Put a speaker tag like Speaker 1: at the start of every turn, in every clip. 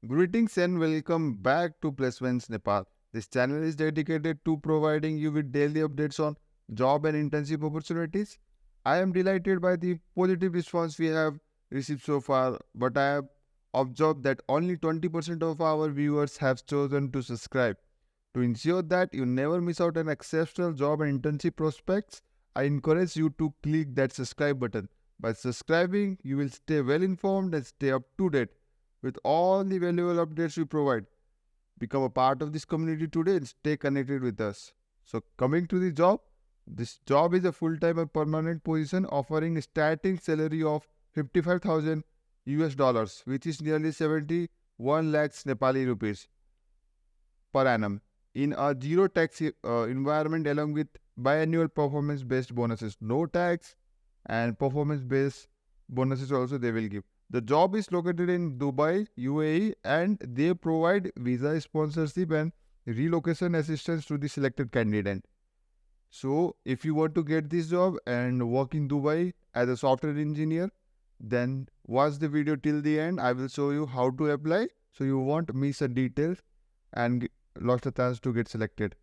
Speaker 1: Greetings and welcome back to Placements Nepal. This channel is dedicated to providing you with daily updates on job and internship opportunities. I am delighted by the positive response we have received so far, but I have observed that only 20% of our viewers have chosen to subscribe. To ensure that you never miss out on exceptional job and internship prospects, I encourage you to click that subscribe button. By subscribing, you will stay well informed and stay up to date with all the valuable updates we provide. Become a part of this community today and stay connected with us. So, coming to the job, this job is a full-time and permanent position offering a starting salary of 55,000 US dollars, which is nearly 71 lakhs Nepali rupees per annum in a zero tax environment along with biannual performance based bonuses. No tax and performance based bonuses also they will give. The job is located in Dubai, UAE, and they provide visa sponsorship and relocation assistance to the selected candidate. So, if you want to get this job and work in Dubai as a software engineer, then watch the video till the end. I will show you how to apply so you won't miss a detail and lost a chance to get selected.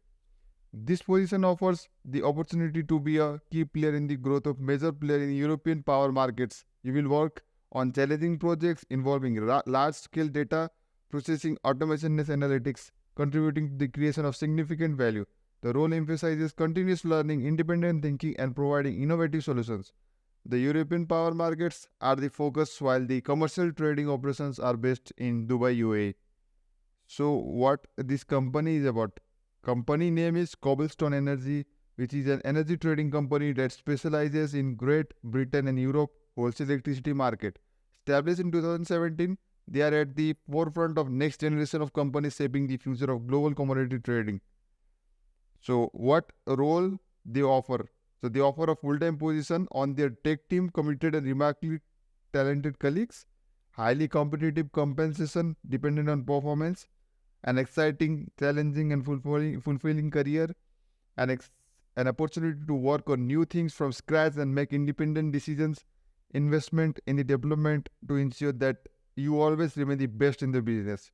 Speaker 1: This position offers the opportunity to be a key player in the growth of major player in European power markets. You will work on challenging projects involving large-scale data processing, automation, and analytics, contributing to the creation of significant value. The role emphasizes continuous learning, independent thinking, and providing innovative solutions. The European power markets are the focus, while the commercial trading operations are based in Dubai, UAE. So, what this company is about? Company name is Cobblestone Energy, which is an energy trading company that specializes in Great Britain and Europe wholesale electricity market. Established in 2017, they are at the forefront of next generation of companies shaping the future of global commodity trading. So, what role they offer? So, they offer a full-time position on their tech team, committed and remarkably talented colleagues, highly competitive compensation dependent on performance, an exciting, challenging, and fulfilling career, an opportunity to work on new things from scratch and make independent decisions, investment in the development to ensure that you always remain the best in the business.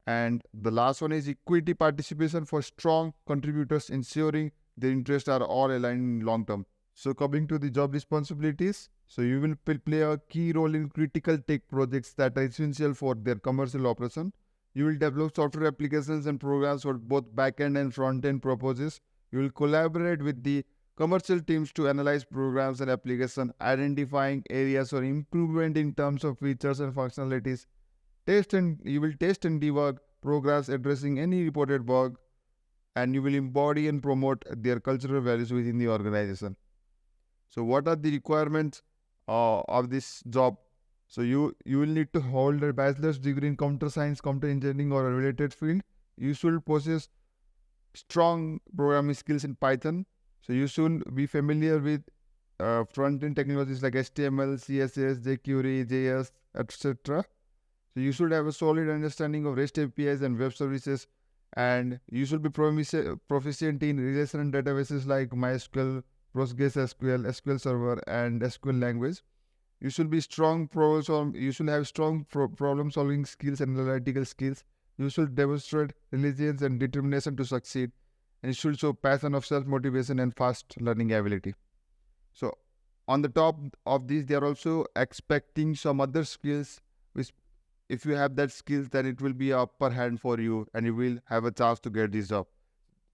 Speaker 1: And the last one is equity participation for strong contributors, ensuring their interests are all aligned in long term. So, coming to the job responsibilities, so you will play a key role in critical tech projects that are essential for their commercial operation. You will develop software applications and programs for both back-end and front-end purposes. You will collaborate with the commercial teams to analyze programs and applications, identifying areas for improvement in terms of features and functionalities. You will test and debug programs addressing any reported bug, and you will embody and promote their cultural values within the organization. So, what are the requirements of this job? So, you will need to hold a bachelor's degree in computer science, computer engineering, or a related field. You should possess strong programming skills in Python. So, you should be familiar with front-end technologies like HTML, CSS, jQuery, JS, etc. So, you should have a solid understanding of REST APIs and web services, and you should be proficient in relational databases like MySQL, PostgreSQL, SQL Server, and SQL language. You should be strong you should have strong problem solving skills and analytical skills. You should demonstrate resilience and determination to succeed, and you should show passion of self motivation and fast learning ability. So, on the top of these, they are also expecting some other skills which, if you have that skills, then it will be a upper hand for you and you will have a chance to get this job.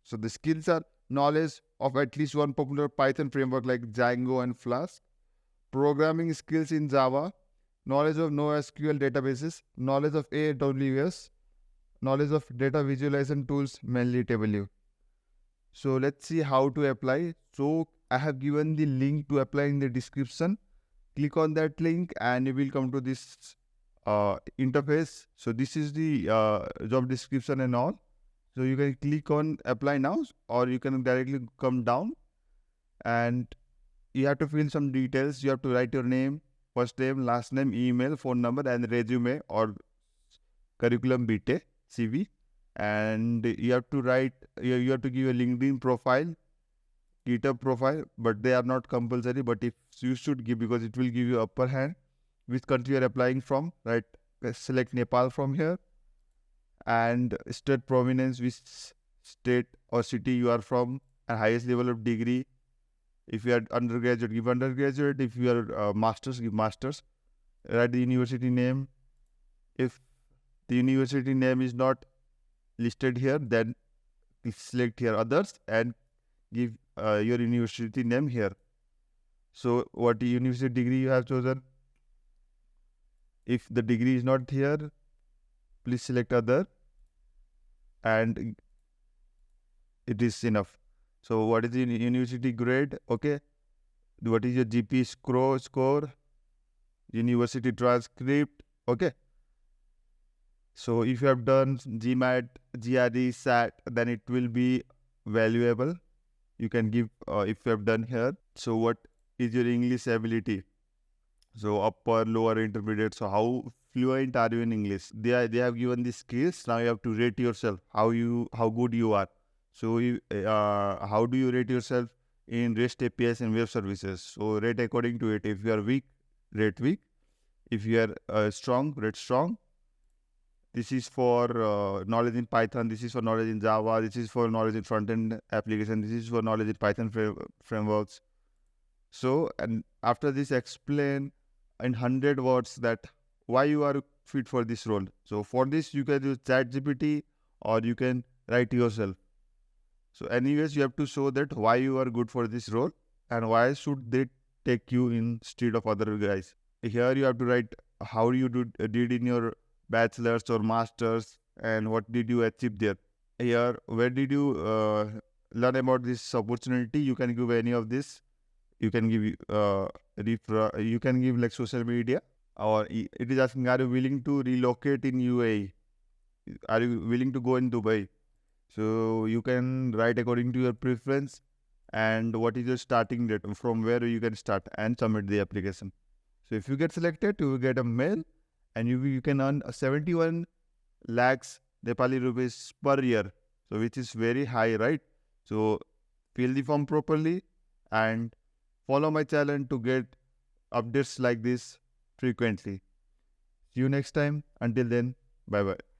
Speaker 1: So the skills are knowledge of at least one popular Python framework like Django and Flask, programming skills in Java, knowledge of NoSQL databases, knowledge of AWS, knowledge of data visualization tools, mainly TableView. So let's see how to apply. So I have given the link to apply in the description. Click on that link and you will come to this interface. So this is the job description and all. So you can click on apply now, or you can directly come down and you have to fill some details. You have to write your name, first name, last name, email, phone number, and resume or curriculum vitae, CV. And you have to write, you have to give a LinkedIn profile, GitHub profile, but they are not compulsory. But if you should give, because it will give you upper hand which country you are applying from, right? Select Nepal from here. and state prominence, which state or city you are from, and highest level of degree. If you are undergraduate, give undergraduate. If you are masters, give masters. Write the university name. If the university name is not listed here, then select here others and give your university name here. So what university degree you have chosen? If the degree is not here, please select other and it is enough. So what is the university grade? Okay. What is your GP score? University transcript. Okay. So if you have done GMAT, GRE, SAT, then it will be valuable. You can give if you have done here. So what is your English ability? So upper, lower, intermediate. So how fluent are you in English? They have given the skills. Now you have to rate yourself. How good you are. So how do you rate yourself in REST APIs and web services? So rate according to it. If you are weak, rate weak. If you are strong, rate strong. This is for knowledge in Python. This is for knowledge in Java. This is for knowledge in front-end application. This is for knowledge in Python frameworks. So, and after this, explain in 100 words that why you are fit for this role. So, for this, you can use ChatGPT or you can write yourself. So, anyways, you have to show that why you are good for this role and why should they take you instead of other guys. Here, you have to write how you did in your bachelor's or master's and what did you achieve there. Here, where did you learn about this opportunity? You can give any of this. You can give you can give like social media, or it is asking, are you willing to relocate in UAE? Are you willing to go in Dubai? So you can write according to your preference and what is your starting date, from where you can start and submit the application. So if you get selected, you will get a mail and you can earn 71 lakhs Nepali rupees per year. So which is very high, right? So fill the form properly and follow my channel to get updates like this frequently. See you next time. Until then, bye bye.